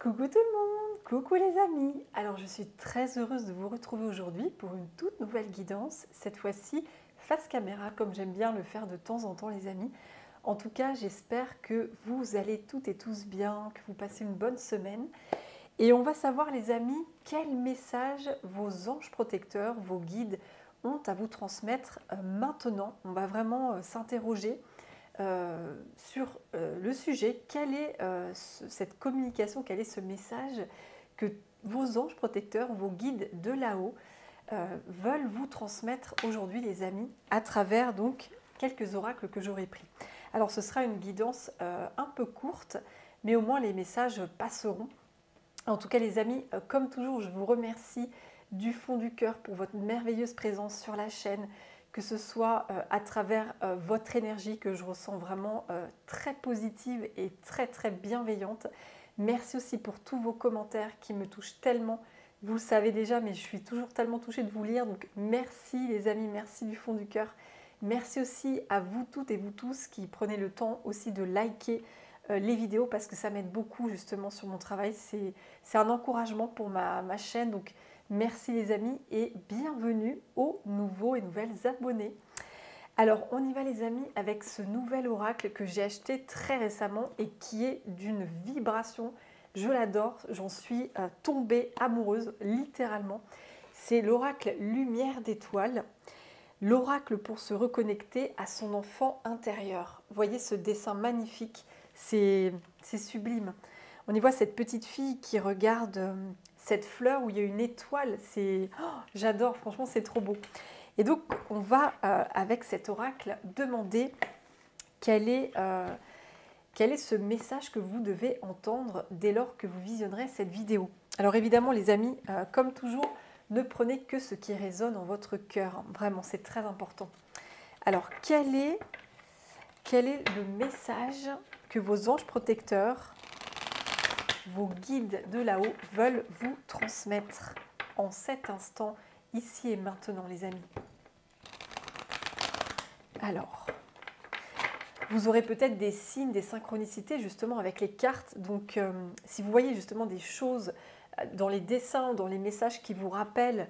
Coucou tout le monde, coucou les amis. Alors je suis très heureuse de vous retrouver aujourd'hui pour une toute nouvelle guidance, cette fois-ci face caméra comme j'aime bien le faire de temps en temps les amis. En tout cas j'espère que vous allez toutes et tous bien, que vous passez une bonne semaine. Et on va savoir les amis quel message vos anges protecteurs, vos guides ont à vous transmettre maintenant. On va vraiment s'interroger sur le sujet, quelle est cette communication, quel est ce message que vos anges protecteurs, vos guides de là-haut veulent vous transmettre aujourd'hui les amis, à travers donc quelques oracles que j'aurai pris. Alors ce sera une guidance un peu courte, mais au moins les messages passeront. En tout cas les amis, comme toujours, je vous remercie du fond du cœur pour votre merveilleuse présence sur la chaîne, que ce soit à travers votre énergie que je ressens vraiment très positive et très bienveillante. Merci aussi pour tous vos commentaires qui me touchent tellement. Vous le savez déjà, mais je suis toujours tellement touchée de vous lire. Donc merci les amis, merci du fond du cœur. Merci aussi à vous toutes et vous tous qui prenez le temps aussi de liker les vidéos parce que ça m'aide beaucoup justement sur mon travail. C'est un encouragement pour ma chaîne. Donc merci les amis et bienvenue aux nouveaux et nouvelles abonnés. Alors on y va les amis avec ce nouvel oracle que j'ai acheté très récemment et qui est d'une vibration. Je l'adore, j'en suis tombée amoureuse littéralement. C'est l'oracle Lumière d'étoiles. L'oracle pour se reconnecter à son enfant intérieur. Vous voyez ce dessin magnifique, c'est sublime. On y voit cette petite fille qui regarde cette fleur où il y a une étoile. J'adore, franchement c'est trop beau. Et donc on va avec cet oracle demander quel est ce message que vous devez entendre dès lors que vous visionnerez cette vidéo. Alors évidemment les amis, comme toujours, ne prenez que ce qui résonne en votre cœur. Vraiment, c'est très important. Alors, quel est le message que vos anges protecteurs, vos guides de là-haut veulent vous transmettre en cet instant, ici et maintenant, les amis? Alors, vous aurez peut-être des signes, des synchronicités justement avec les cartes. Donc, si vous voyez justement des choses dans les dessins, dans les messages qui vous rappellent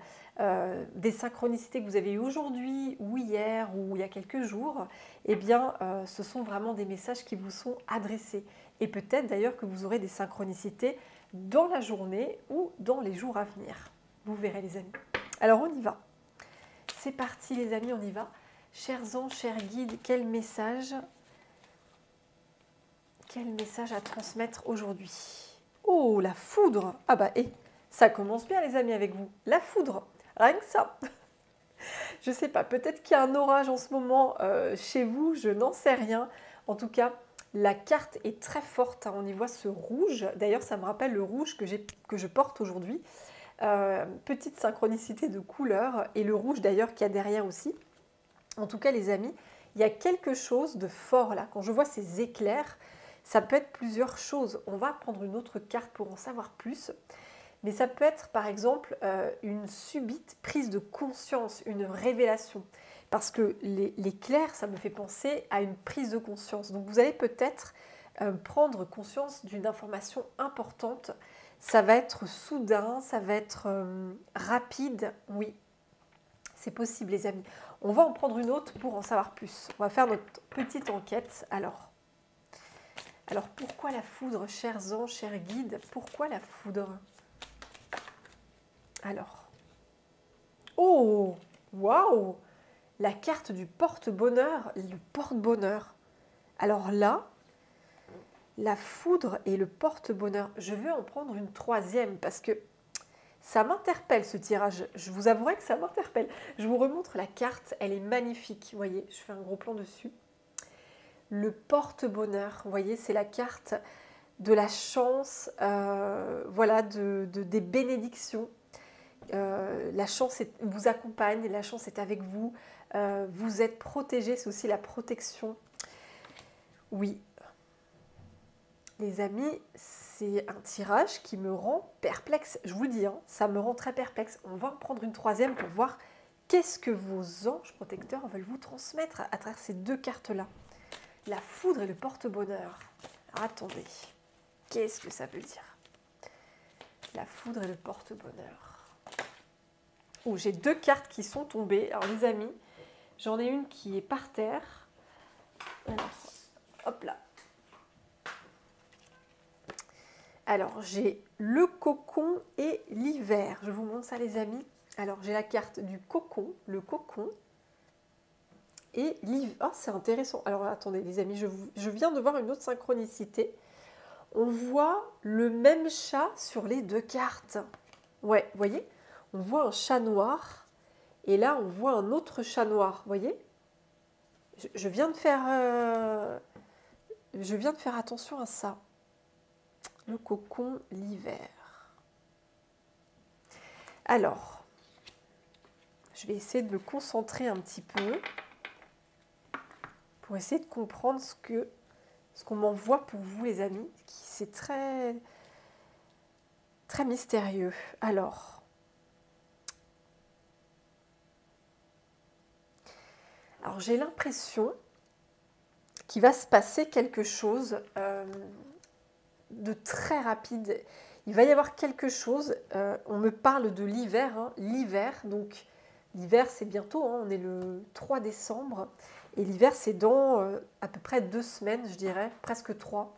des synchronicités que vous avez eues aujourd'hui ou hier ou il y a quelques jours, eh bien, ce sont vraiment des messages qui vous sont adressés. Et peut-être d'ailleurs que vous aurez des synchronicités dans la journée ou dans les jours à venir. Vous verrez les amis. Alors, on y va. C'est parti les amis, on y va. Chers anges, chers guides, quel message à transmettre aujourd'hui? Oh, la foudre! Ah bah, ça commence bien les amis avec vous. La foudre, rien que ça. Je sais pas, peut-être qu'il y a un orage en ce moment chez vous, je n'en sais rien. En tout cas, la carte est très forte, hein. On y voit ce rouge. D'ailleurs, ça me rappelle le rouge que je porte aujourd'hui. Petite synchronicité de couleurs et le rouge d'ailleurs qu'il y a derrière aussi. En tout cas, les amis, il y a quelque chose de fort là. Quand je vois ces éclairs, ça peut être plusieurs choses. On va prendre une autre carte pour en savoir plus. Mais ça peut être par exemple une subite prise de conscience, une révélation. Parce que l'éclair, ça me fait penser à une prise de conscience. Donc vous allez peut-être prendre conscience d'une information importante. Ça va être soudain, ça va être rapide. Oui, c'est possible les amis. On va en prendre une autre pour en savoir plus. On va faire notre petite enquête. Alors pourquoi la foudre, chers anges, chers guides? Pourquoi la foudre? Alors, oh, waouh! La carte du porte-bonheur, le porte-bonheur. Alors là, la foudre et le porte-bonheur. Je vais en prendre une troisième parce que ça m'interpelle ce tirage. Je vous avouerai que ça m'interpelle. Je vous remontre la carte, elle est magnifique. Vous voyez, je fais un gros plan dessus. Le porte-bonheur, vous voyez, c'est la carte de la chance, voilà, des bénédictions. La chance vous accompagne, la chance est avec vous, vous êtes protégé, c'est aussi la protection. Oui, les amis, c'est un tirage qui me rend perplexe. Je vous le dis, hein, ça me rend très perplexe. On va en prendre une troisième pour voir qu'est-ce que vos anges protecteurs veulent vous transmettre à travers ces deux cartes-là. La foudre et le porte-bonheur. Attendez, qu'est-ce que ça veut dire? La foudre et le porte-bonheur. Oh, j'ai 2 cartes qui sont tombées. Alors les amis, j'en ai une qui est par terre. Alors, hop là. Alors, j'ai le cocon et l'hiver. Je vous montre ça, les amis. Alors, j'ai la carte du cocon, le cocon, et l'hiver. Oh, c'est intéressant. Alors, attendez, les amis, je viens de voir une autre synchronicité. On voit le même chat sur les 2 cartes. Ouais, vous voyez? On voit un chat noir, et là, on voit un autre chat noir. Vous voyez? Je viens de faire attention à ça. Le cocon, l'hiver. Alors, je vais essayer de me concentrer un petit peu pour essayer de comprendre ce qu'on m'envoie pour vous, les amis. C'est très, très mystérieux. Alors, j'ai l'impression qu'il va se passer quelque chose de très rapide. Il va y avoir quelque chose, on me parle de l'hiver, hein, l'hiver, donc l'hiver c'est bientôt, hein, on est le 3 décembre, et l'hiver c'est dans à peu près 2 semaines, je dirais, presque 3.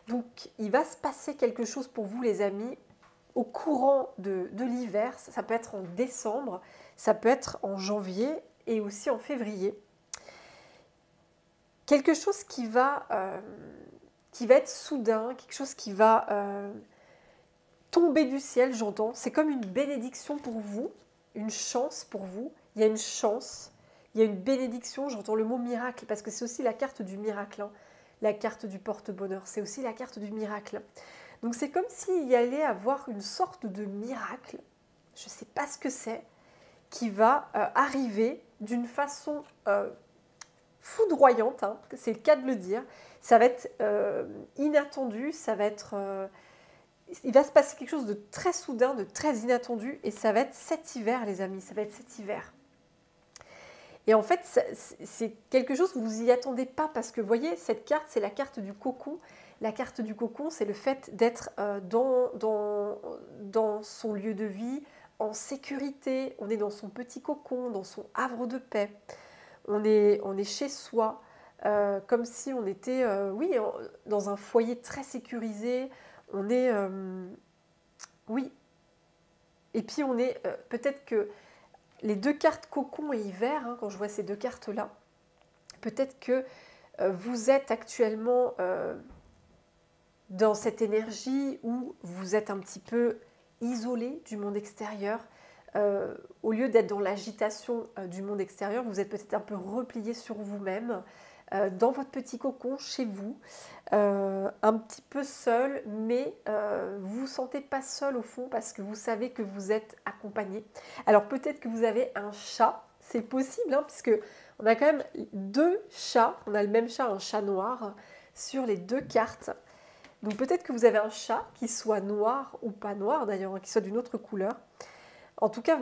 Donc il va se passer quelque chose pour vous, les amis, au courant de l'hiver. Ça peut être en décembre, ça peut être en janvier et aussi en février. Quelque chose qui va être soudain, quelque chose qui va tomber du ciel, j'entends. C'est comme une bénédiction pour vous, une chance pour vous. Il y a une chance, il y a une bénédiction. J'entends le mot miracle parce que c'est aussi la carte du miracle, hein. La carte du porte-bonheur, c'est aussi la carte du miracle. Donc c'est comme s'il y allait avoir une sorte de miracle, je ne sais pas ce que c'est, qui va arriver d'une façon foudroyante, hein, c'est le cas de le dire. Ça va être inattendu, ça va être... il va se passer quelque chose de très soudain, de très inattendu, et ça va être cet hiver, les amis, ça va être cet hiver. Et en fait, c'est quelque chose que vous n'y attendez pas, parce que vous voyez, cette carte, c'est la carte du cocon. La carte du cocon, c'est le fait d'être dans son lieu de vie, en sécurité. On est dans son petit cocon, dans son havre de paix. On est chez soi, comme si on était dans un foyer très sécurisé. On est... oui. Et puis on est... peut-être que les 2 cartes cocon et hiver, hein, quand je vois ces 2 cartes-là, peut-être que vous êtes actuellement dans cette énergie où vous êtes un petit peu isolé du monde extérieur. Au lieu d'être dans l'agitation du monde extérieur, vous êtes peut-être un peu replié sur vous-même, dans votre petit cocon, chez vous, un petit peu seul, mais vous ne vous sentez pas seul au fond parce que vous savez que vous êtes accompagné. Alors peut-être que vous avez un chat, c'est possible, hein, puisque on a quand même 2 chats, on a le même chat, un chat noir, sur les 2 cartes. Donc peut-être que vous avez un chat qui soit noir ou pas noir d'ailleurs, hein, qui soit d'une autre couleur. En tout cas,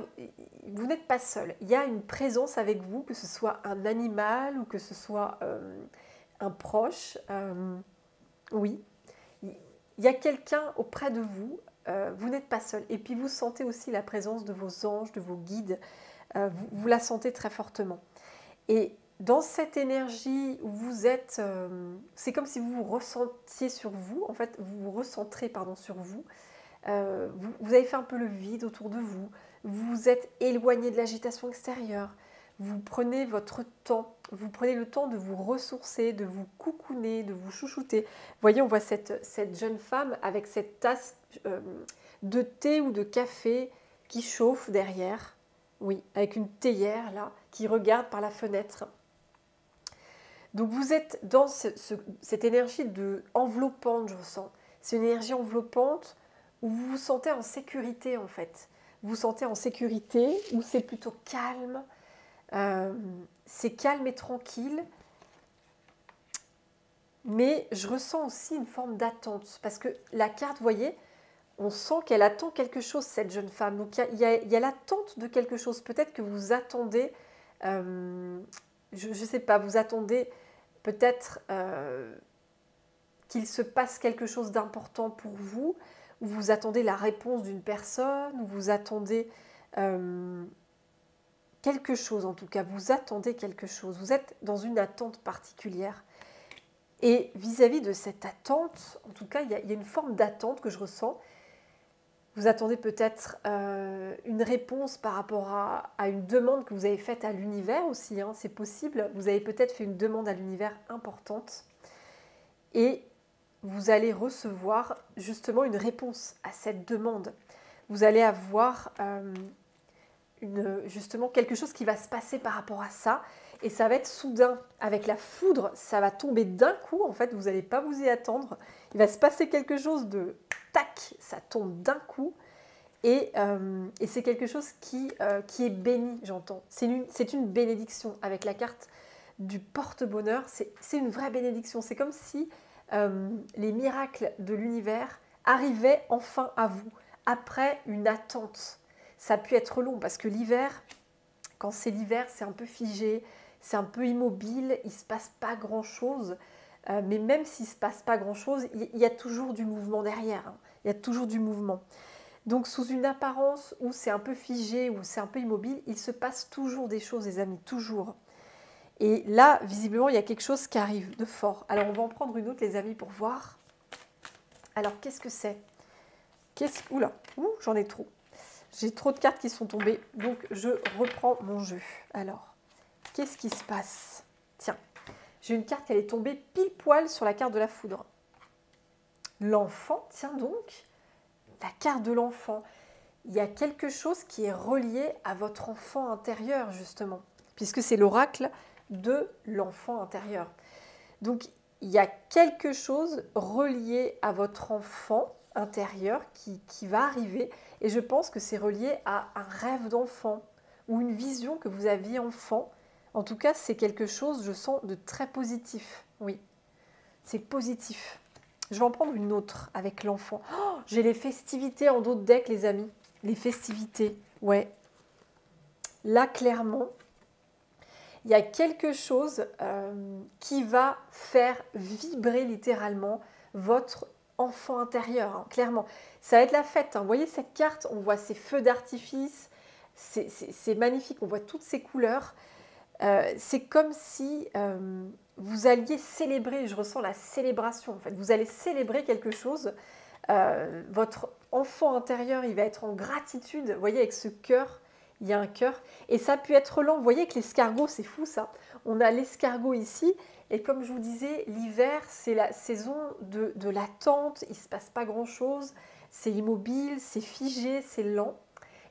vous n'êtes pas seul. Il y a une présence avec vous, que ce soit un animal ou que ce soit un proche. Oui, il y a quelqu'un auprès de vous. Vous n'êtes pas seul. Et puis vous sentez aussi la présence de vos anges, de vos guides. Vous la sentez très fortement. Et dans cette énergie où vous êtes, c'est comme si vous vous ressentiez sur vous. En fait, vous vous recentrez sur vous. Vous avez fait un peu le vide autour de vous. Vous vous êtes éloigné de l'agitation extérieure. Vous prenez votre temps. Vous prenez le temps de vous ressourcer, de vous coucouner, de vous chouchouter. Vous voyez, on voit cette jeune femme avec cette tasse de thé ou de café qui chauffe derrière. Oui, avec une théière là, qui regarde par la fenêtre. Donc vous êtes dans cette énergie enveloppante, je ressens. C'est une énergie enveloppante où vous vous sentez en sécurité en fait. Vous vous sentez en sécurité, où c'est plutôt calme. C'est calme et tranquille. Mais je ressens aussi une forme d'attente. Parce que la carte, vous voyez, on sent qu'elle attend quelque chose, cette jeune femme. Donc il y a l'attente de quelque chose. Peut-être que vous attendez, je ne sais pas, vous attendez peut-être qu'il se passe quelque chose d'important pour vous, où vous attendez la réponse d'une personne, où vous attendez quelque chose en tout cas, vous attendez quelque chose, vous êtes dans une attente particulière. Et vis-à-vis de cette attente, en tout cas, il y a une forme d'attente que je ressens. Vous attendez peut-être une réponse par rapport à une demande que vous avez faite à l'univers aussi, hein, c'est possible. Vous avez peut-être fait une demande à l'univers importante et vous allez recevoir justement une réponse à cette demande. Vous allez avoir justement quelque chose qui va se passer par rapport à ça et ça va être soudain. Avec la foudre, ça va tomber d'un coup, en fait, vous n'allez pas vous y attendre. Il va se passer quelque chose de tac, ça tombe d'un coup et c'est quelque chose qui est béni, j'entends. C'est une bénédiction avec la carte du porte-bonheur, c'est une vraie bénédiction. C'est comme si les miracles de l'univers arrivaient enfin à vous, après une attente. Ça a pu être long parce que l'hiver, quand c'est l'hiver, c'est un peu figé, c'est un peu immobile, il ne se passe pas grand-chose. Mais même s'il ne se passe pas grand-chose, il y a toujours du mouvement derrière. Hein. Il y a toujours du mouvement. Donc sous une apparence où c'est un peu figé, où c'est un peu immobile, il se passe toujours des choses, les amis, toujours. Et là, visiblement, il y a quelque chose qui arrive de fort. Alors on va en prendre une autre, les amis, pour voir. Alors qu'est-ce que c'est? Oula, j'en ai trop. J'ai trop de cartes qui sont tombées, donc je reprends mon jeu. Alors, qu'est-ce qui se passe? Tiens, j'ai une carte qui est tombée pile poil sur la carte de la foudre. L'enfant, tiens donc, la carte de l'enfant. Il y a quelque chose qui est relié à votre enfant intérieur, justement, puisque c'est l'oracle de l'enfant intérieur. Donc, il y a quelque chose relié à votre enfant intérieur qui va arriver. Et je pense que c'est relié à un rêve d'enfant ou une vision que vous aviez enfant. En tout cas, c'est quelque chose, je sens, de très positif. Oui, c'est positif. Je vais en prendre une autre avec l'enfant. Oh, j'ai les festivités en dos de deck, les amis. Les festivités, ouais. Là, clairement, il y a quelque chose qui va faire vibrer littéralement votre enfant intérieur, hein, clairement. Ça va être la fête. Hein. Vous voyez cette carte, on voit ces feux d'artifice, c'est magnifique, on voit toutes ces couleurs. C'est comme si vous alliez célébrer, je ressens la célébration en fait, vous allez célébrer quelque chose. Votre enfant intérieur, il va être en gratitude, vous voyez, avec ce cœur. Il y a un cœur. Et ça a pu être lent. Vous voyez que l'escargot, c'est fou ça. On a l'escargot ici. Et comme je vous disais, l'hiver, c'est la saison de l'attente. Il ne se passe pas grand-chose. C'est immobile, c'est figé, c'est lent.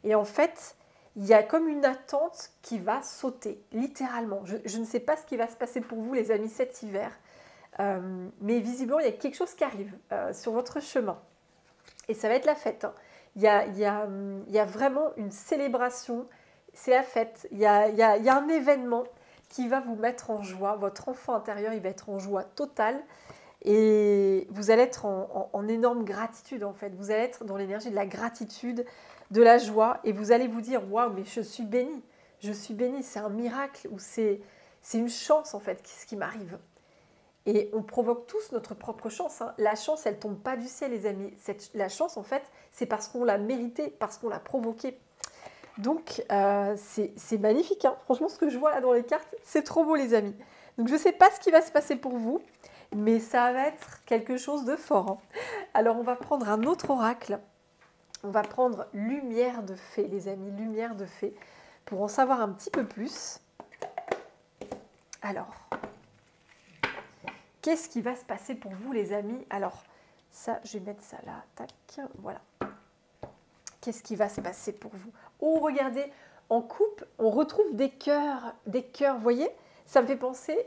Et en fait, il y a comme une attente qui va sauter, littéralement. Je ne sais pas ce qui va se passer pour vous, les amis, cet hiver. Mais visiblement, il y a quelque chose qui arrive sur votre chemin. Et ça va être la fête. Hein. Il y a vraiment une célébration, c'est la fête, il y a un événement qui va vous mettre en joie, votre enfant intérieur il va être en joie totale et vous allez être en énorme gratitude en fait, vous allez être dans l'énergie de la gratitude, de la joie et vous allez vous dire « Waouh, mais je suis bénie, c'est un miracle ou c'est une chance en fait ce qui m'arrive ». Et on provoque tous notre propre chance. Hein. La chance, elle ne tombe pas du ciel, les amis. La chance, en fait, c'est parce qu'on l'a méritée, parce qu'on l'a provoquée. Donc, c'est magnifique. Hein. Franchement, ce que je vois là dans les cartes, c'est trop beau, les amis. Donc, je ne sais pas ce qui va se passer pour vous, mais ça va être quelque chose de fort. Hein. Alors, on va prendre un autre oracle. On va prendre Lumière de Fée, les amis. Lumière de Fée, pour en savoir un petit peu plus. Alors... qu'est-ce qui va se passer pour vous, les amis? Alors, ça, je vais mettre ça là. Tac, voilà. Qu'est-ce qui va se passer pour vous? Oh, regardez, en coupe, on retrouve des cœurs. Des cœurs, vous voyez? Ça me fait penser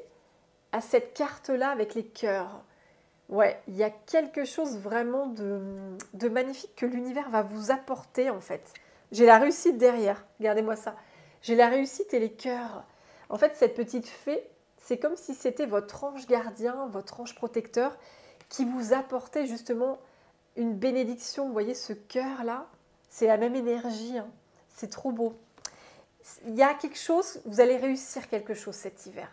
à cette carte-là avec les cœurs. Ouais, il y a quelque chose vraiment de magnifique que l'univers va vous apporter, en fait. J'ai la réussite derrière. Regardez-moi ça. J'ai la réussite et les cœurs. En fait, cette petite fée... c'est comme si c'était votre ange gardien, votre ange protecteur qui vous apportait justement une bénédiction. Vous voyez ce cœur-là, c'est la même énergie, hein. C'est trop beau. Il y a quelque chose, vous allez réussir quelque chose cet hiver.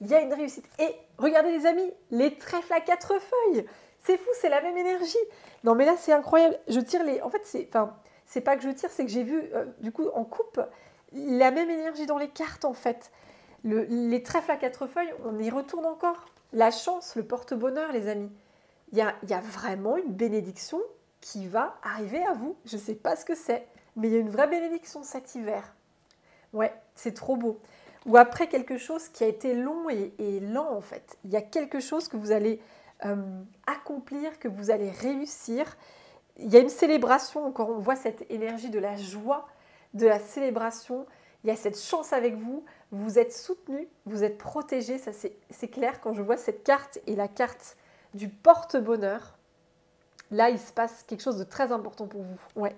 Il y a une réussite. Et regardez les amis, les trèfles à 4 feuilles, C'est fou, c'est la même énergie. Non, mais là, c'est incroyable. Je tire les... En fait, c'est pas que je tire, c'est que j'ai vu, du coup, en coupe, la même énergie dans les cartes, en fait. Les trèfles à 4 feuilles, on y retourne encore. La chance, le porte-bonheur, les amis. Il y a vraiment une bénédiction qui va arriver à vous. Je ne sais pas ce que c'est, mais il y a une vraie bénédiction cet hiver. Ouais, c'est trop beau. Ou après quelque chose qui a été long et lent, en fait. Il y a quelque chose que vous allez accomplir, que vous allez réussir. Il y a une célébration, encore on voit cette énergie de la joie, de la célébration. Il y a cette chance avec vous. Vous êtes soutenu, vous êtes protégé. Ça, c'est clair quand je vois cette carte et la carte du porte-bonheur. Là, il se passe quelque chose de très important pour vous. Ouais.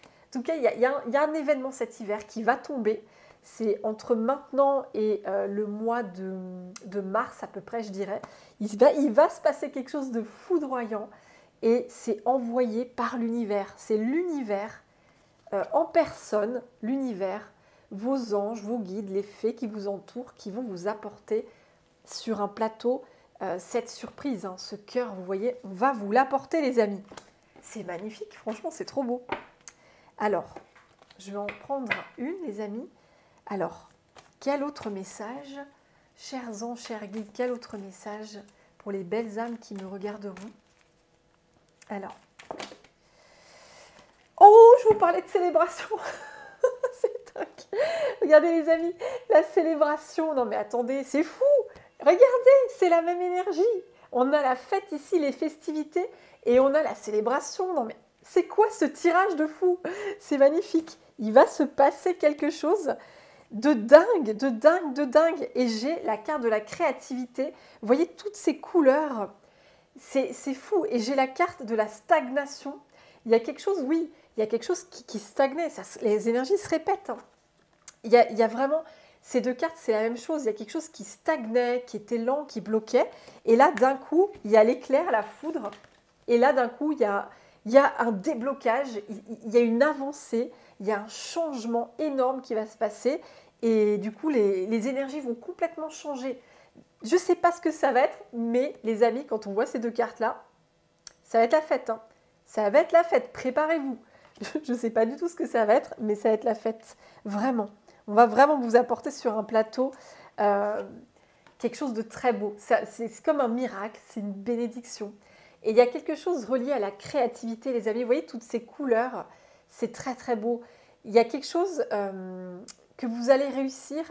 En tout cas, il y a un événement cet hiver qui va tomber. C'est entre maintenant et le mois de mars à peu près, je dirais. Il va se passer quelque chose de foudroyant et c'est envoyé par l'univers. C'est l'univers en personne, l'univers, vos anges, vos guides, les fées qui vous entourent, qui vont vous apporter sur un plateau cette surprise. Hein, ce cœur, vous voyez, on va vous l'apporter les amis. C'est magnifique, franchement, c'est trop beau. Alors, je vais en prendre une les amis. Alors, quel autre message, chers anges, chers guides, quel autre message pour les belles âmes qui me regarderont? Alors, oh, je vous parlais de célébration. C'est dingue. Regardez les amis, la célébration. Non mais attendez, c'est fou. Regardez, c'est la même énergie. On a la fête ici, les festivités, et on a la célébration. Non mais c'est quoi ce tirage de fou? C'est magnifique. Il va se passer quelque chose de dingue, de dingue, de dingue. Et j'ai la carte de la créativité. Vous voyez toutes ces couleurs. C'est fou. Et j'ai la carte de la stagnation. Il y a quelque chose, oui, il y a quelque chose qui stagnait. Les énergies se répètent. Hein. Il y a vraiment... Ces deux cartes, c'est la même chose. Il y a quelque chose qui stagnait, qui était lent, qui bloquait. Et là, d'un coup, il y a l'éclair, la foudre. Et là, d'un coup, il y a un déblocage, il y a une avancée, il y a un changement énorme qui va se passer. Et du coup, les énergies vont complètement changer. Je ne sais pas ce que ça va être, mais les amis, quand on voit ces deux cartes-là, ça va être la fête. Hein. Ça va être la fête, préparez-vous. Je ne sais pas du tout ce que ça va être, mais ça va être la fête, vraiment. On va vraiment vous apporter sur un plateau quelque chose de très beau. C'est comme un miracle, c'est une bénédiction. Et il y a quelque chose relié à la créativité, les amis. Vous voyez, toutes ces couleurs, c'est très très beau. Il y a quelque chose que vous allez réussir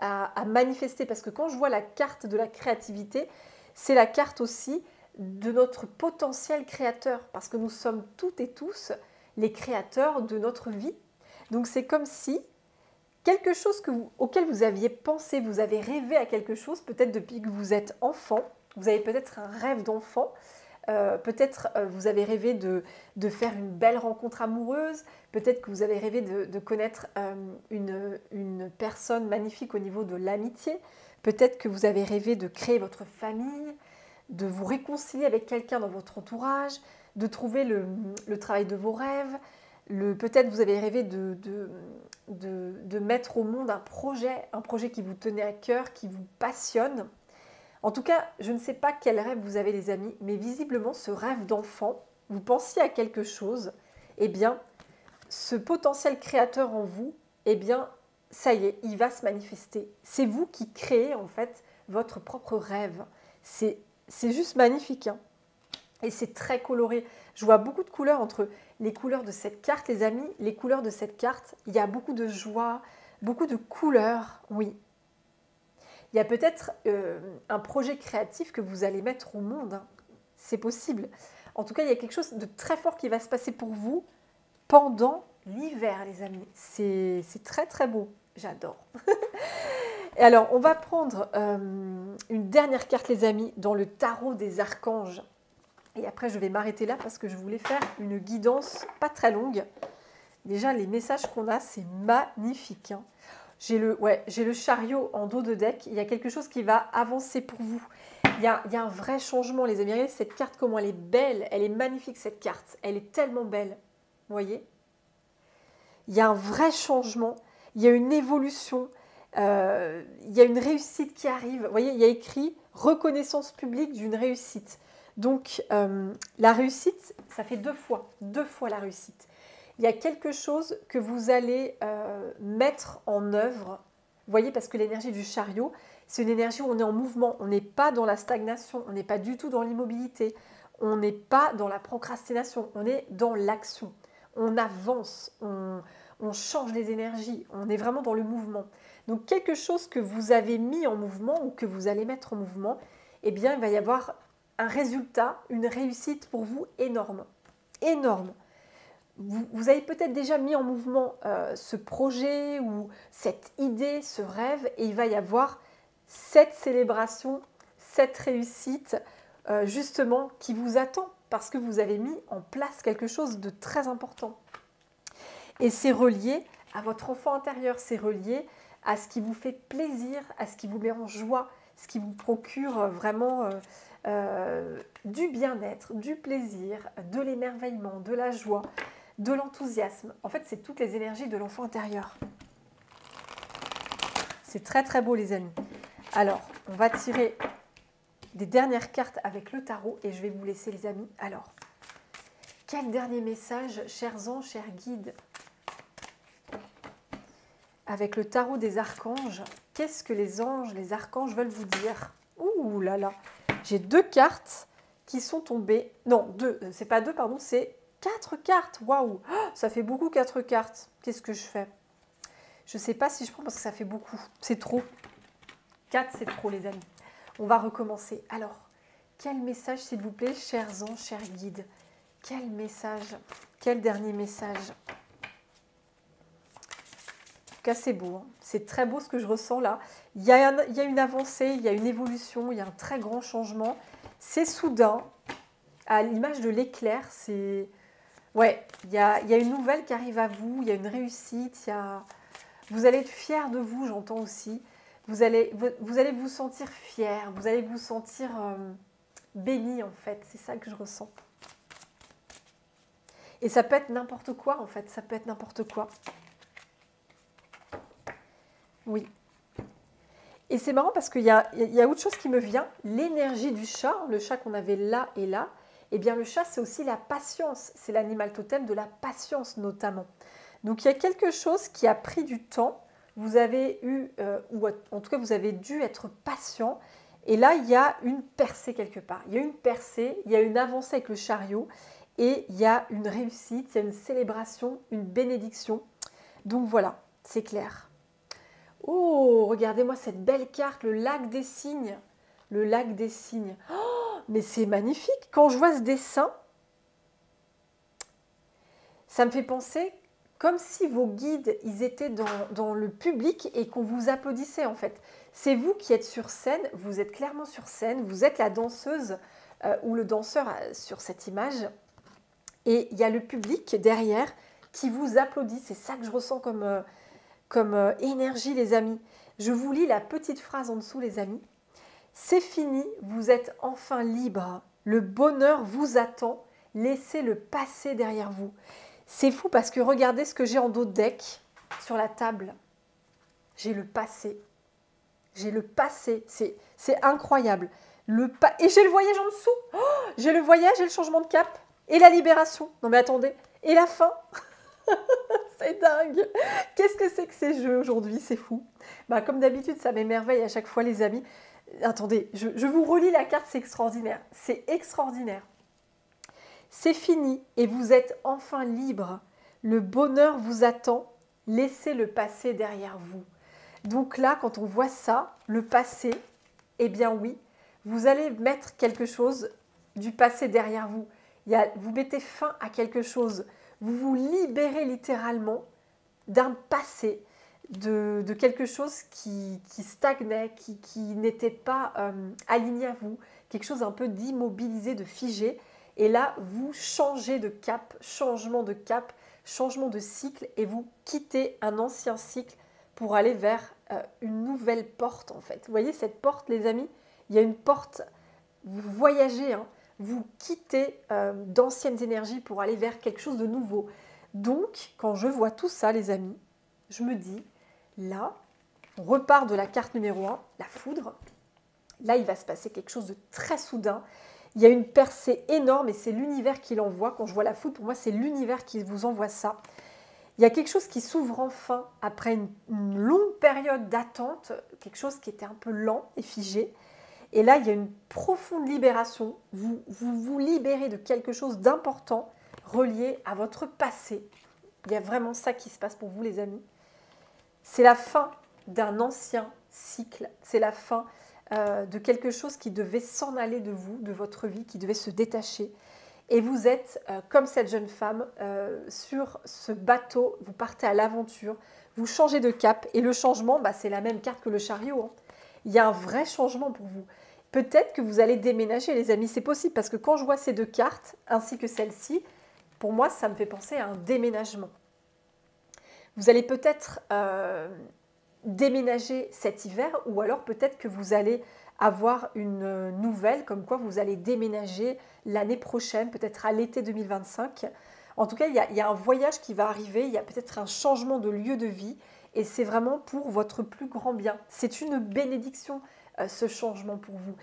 à manifester. Parce que quand je vois la carte de la créativité, c'est la carte aussi de notre potentiel créateur. Parce que nous sommes toutes et tous les créateurs de notre vie. Donc c'est comme si quelque chose auquel vous aviez pensé, vous avez rêvé à quelque chose, peut-être depuis que vous êtes enfant, vous avez peut-être un rêve d'enfant, peut-être vous avez rêvé de faire une belle rencontre amoureuse, peut-être que vous avez rêvé de connaître une personne magnifique au niveau de l'amitié, peut-être que vous avez rêvé de créer votre famille, de vous réconcilier avec quelqu'un dans votre entourage, de trouver le travail de vos rêves, peut-être vous avez rêvé de mettre au monde un projet qui vous tenait à cœur, qui vous passionne. En tout cas, je ne sais pas quel rêve vous avez les amis, mais visiblement ce rêve d'enfant, vous pensiez à quelque chose, eh bien, ce potentiel créateur en vous, eh bien, ça y est, il va se manifester. C'est vous qui créez en fait votre propre rêve. C'est juste magnifique, hein. Et c'est très coloré. Je vois beaucoup de couleurs entre les couleurs de cette carte, les amis. Les couleurs de cette carte, il y a beaucoup de joie, beaucoup de couleurs, oui. Il y a peut-être un projet créatif que vous allez mettre au monde. Hein. C'est possible. En tout cas, il y a quelque chose de très fort qui va se passer pour vous pendant l'hiver, les amis. C'est très, très beau. J'adore. Et alors, on va prendre une dernière carte, les amis, dans le tarot des archanges. Et après, je vais m'arrêter là parce que je voulais faire une guidance pas très longue. Déjà, les messages qu'on a, c'est magnifique. Hein. J'ai le chariot en dos de deck. Il y a quelque chose qui va avancer pour vous. Il y a un vrai changement, les amis. Regardez cette carte, comment elle est belle. Elle est magnifique, cette carte. Elle est tellement belle. Vous voyez? Il y a un vrai changement. Il y a une évolution. Il y a une réussite qui arrive. Vous voyez, il y a écrit « reconnaissance publique d'une réussite ». Donc, la réussite, ça fait deux fois la réussite. Il y a quelque chose que vous allez mettre en œuvre. Vous voyez, parce que l'énergie du chariot, c'est une énergie où on est en mouvement. On n'est pas dans la stagnation, on n'est pas du tout dans l'immobilité, on n'est pas dans la procrastination, on est dans l'action. On avance, on change les énergies, on est vraiment dans le mouvement. Donc quelque chose que vous avez mis en mouvement ou que vous allez mettre en mouvement, eh bien il va y avoir un résultat, une réussite pour vous énorme. Énorme. Vous avez peut-être déjà mis en mouvement ce projet ou cette idée, ce rêve, et il va y avoir cette célébration, cette réussite, justement, qui vous attend parce que vous avez mis en place quelque chose de très important. Et c'est relié à votre enfant intérieur, c'est relié à ce qui vous fait plaisir, à ce qui vous met en joie, ce qui vous procure vraiment du bien-être, du plaisir, de l'émerveillement, de la joie, de l'enthousiasme. En fait, c'est toutes les énergies de l'enfant intérieur. C'est très très beau les amis. Alors, on va tirer des dernières cartes avec le tarot et je vais vous laisser les amis. Alors, quel dernier message, chers anges, chers guides? Avec le tarot des archanges, qu'est-ce que les anges, les archanges veulent vous dire? Ouh là là, j'ai deux cartes qui sont tombées. Non, deux, c'est pas deux, pardon, c'est 4 cartes. Waouh, ça fait beaucoup 4 cartes. Qu'est-ce que je fais? Je ne sais pas si je prends parce que ça fait beaucoup. C'est trop. 4, c'est trop les amis. On va recommencer. Alors, quel message s'il vous plaît, chers anges, chers guides? Quel message? Quel dernier message? En tout cas, c'est beau. Hein. C'est très beau ce que je ressens là. Il y a une avancée, il y a une évolution, il y a un très grand changement. C'est soudain. À l'image de l'éclair, c'est... Ouais, il y a une nouvelle qui arrive à vous, il y a une réussite, vous allez être fiers de vous, j'entends aussi. Vous allez vous sentir fiers, vous allez vous sentir béni en fait, c'est ça que je ressens. Et ça peut être n'importe quoi en fait, ça peut être n'importe quoi. Oui. Et c'est marrant parce qu'il y a autre chose qui me vient, l'énergie du chat, le chat qu'on avait là et là. Eh bien, le chat, c'est aussi la patience. C'est l'animal totem de la patience, notamment. Donc, il y a quelque chose qui a pris du temps. Vous avez eu, ou en tout cas, vous avez dû être patient. Et là, il y a une percée quelque part. Il y a une percée, il y a une avancée avec le chariot. Et il y a une réussite, il y a une célébration, une bénédiction. Donc, voilà, c'est clair. Oh, regardez-moi cette belle carte, le lac des cygnes. Le lac des cygnes. Oh, mais c'est magnifique. Quand je vois ce dessin, ça me fait penser comme si vos guides, ils étaient dans le public et qu'on vous applaudissait en fait. C'est vous qui êtes sur scène, vous êtes clairement sur scène, vous êtes la danseuse ou le danseur sur cette image. Et il y a le public derrière qui vous applaudit. C'est ça que je ressens comme énergie les amis. Je vous lis la petite phrase en dessous les amis. C'est fini, vous êtes enfin libre. Le bonheur vous attend. Laissez le passé derrière vous. C'est fou parce que regardez ce que j'ai en dos de deck sur la table. J'ai le passé. J'ai le passé. C'est incroyable. Et j'ai le voyage en dessous. Oh, j'ai le voyage et le changement de cap. Et la libération. Non mais attendez. Et la fin. C'est dingue. Qu'est-ce que c'est que ces jeux aujourd'hui? C'est fou. Bah, comme d'habitude, ça m'émerveille à chaque fois les amis. Attendez, je vous relis la carte, c'est extraordinaire. C'est extraordinaire. C'est fini et vous êtes enfin libre. Le bonheur vous attend. Laissez le passé derrière vous. Donc là, quand on voit ça, le passé, eh bien oui, vous allez mettre quelque chose du passé derrière vous. Vous mettez fin à quelque chose. Vous vous libérez littéralement d'un passé, de quelque chose qui stagnait, qui n'était pas aligné à vous, quelque chose un peu d'immobilisé, de figé. Et là, vous changez de cap, changement de cycle et vous quittez un ancien cycle pour aller vers une nouvelle porte en fait. Vous voyez cette porte les amis? Il y a une porte, vous voyagez, hein, vous quittez d'anciennes énergies pour aller vers quelque chose de nouveau. Donc, quand je vois tout ça les amis, je me dis, là, on repart de la carte numéro 1, la foudre. Là, il va se passer quelque chose de très soudain. Il y a une percée énorme et c'est l'univers qui l'envoie. Quand je vois la foudre, pour moi, c'est l'univers qui vous envoie ça. Il y a quelque chose qui s'ouvre enfin après une longue période d'attente, quelque chose qui était un peu lent et figé. Et là, il y a une profonde libération. Vous libérez de quelque chose d'important relié à votre passé. Il y a vraiment ça qui se passe pour vous, les amis. C'est la fin d'un ancien cycle. C'est la fin de quelque chose qui devait s'en aller de vous, de votre vie, qui devait se détacher. Et vous êtes, comme cette jeune femme, sur ce bateau, vous partez à l'aventure, vous changez de cap. Et le changement, c'est la même carte que le chariot. Il y a un vrai changement pour vous. Peut-être que vous allez déménager, les amis, c'est possible. Parce que quand je vois ces deux cartes, ainsi que celle-ci, pour moi, ça me fait penser à un déménagement. Vous allez peut-être déménager cet hiver, ou alors peut-être que vous allez avoir une nouvelle, comme quoi vous allez déménager l'année prochaine, peut-être à l'été 2025. En tout cas, il y a un voyage qui va arriver, il y a peut-être un changement de lieu de vie, et c'est vraiment pour votre plus grand bien. C'est une bénédiction, ce changement pour vous.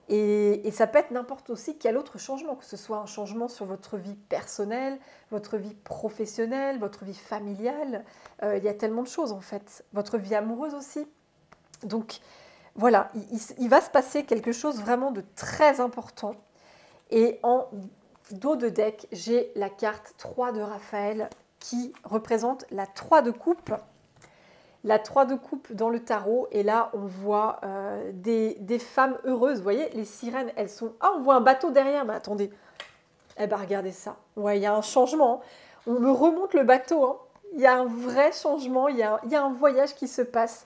Et ça peut être n'importe aussi quel autre changement, que ce soit un changement sur votre vie personnelle, votre vie professionnelle, votre vie familiale. Il y a tellement de choses en fait. Votre vie amoureuse aussi. Donc voilà, il va se passer quelque chose vraiment de très important. Et en dos de deck, j'ai la carte 3 de Raphaël qui représente la 3 de coupe. La 3 de coupe dans le tarot, et là on voit des femmes heureuses. Vous voyez, les sirènes, elles sont... Ah, on voit un bateau derrière, mais attendez. Eh bien, regardez ça. Ouais, il y a un changement. On me remonte le bateau. Il y a un vrai changement, il y a un voyage qui se passe.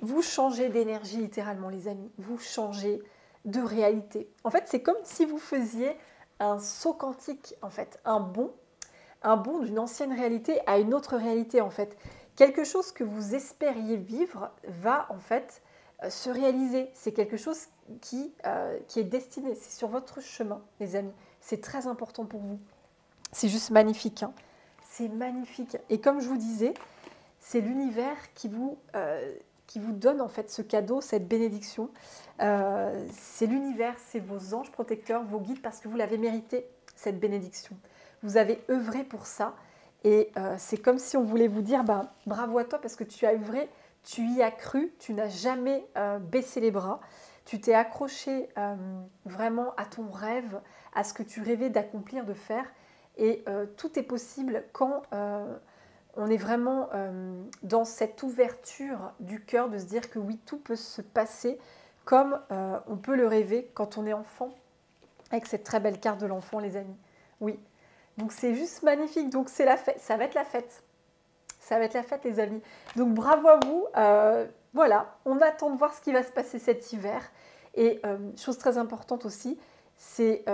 Vous changez d'énergie, littéralement, les amis. Vous changez de réalité. En fait, c'est comme si vous faisiez un saut quantique, en fait. Un bond d'une ancienne réalité à une autre réalité, en fait. Quelque chose que vous espériez vivre va en fait se réaliser. C'est quelque chose qui est destiné. C'est sur votre chemin, les amis. C'est très important pour vous. C'est juste magnifique. C'est magnifique. Et comme je vous disais, c'est l'univers qui vous donne en fait ce cadeau, cette bénédiction. C'est l'univers, c'est vos anges protecteurs, vos guides, parce que vous l'avez mérité, cette bénédiction. Vous avez œuvré pour ça. Et c'est comme si on voulait vous dire bravo à toi parce que tu as œuvré, tu y as cru, tu n'as jamais baissé les bras, tu t'es accroché vraiment à ton rêve, à ce que tu rêvais d'accomplir, de faire. Et tout est possible quand on est vraiment dans cette ouverture du cœur de se dire que oui, tout peut se passer comme on peut le rêver quand on est enfant, avec cette très belle carte de l'enfant, les amis. Oui. Donc c'est juste magnifique, donc c'est la fête, ça va être la fête. Ça va être la fête les amis. Donc bravo à vous, voilà, on attend de voir ce qui va se passer cet hiver. Et chose très importante aussi, c'est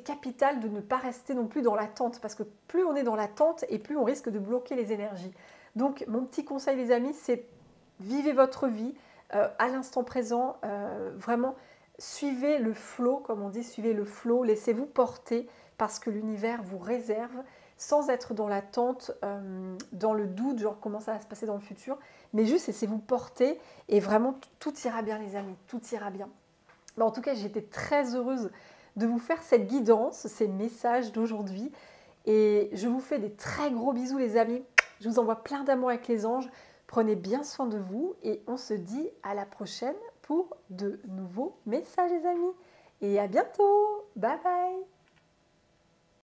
capital de ne pas rester non plus dans l'attente, parce que plus on est dans l'attente et plus on risque de bloquer les énergies. Donc mon petit conseil les amis, c'est vivez votre vie à l'instant présent, vraiment suivez le flow, comme on dit, suivez le flow, laissez-vous porter, parce que l'univers vous réserve, sans être dans l'attente, dans le doute, genre comment ça va se passer dans le futur, mais juste laissez-vous porter et vraiment tout ira bien les amis, tout ira bien. Mais en tout cas, j'étais très heureuse de vous faire cette guidance, ces messages d'aujourd'hui, et je vous fais des très gros bisous les amis, je vous envoie plein d'amour avec les anges, prenez bien soin de vous et on se dit à la prochaine pour de nouveaux messages les amis, et à bientôt, bye bye.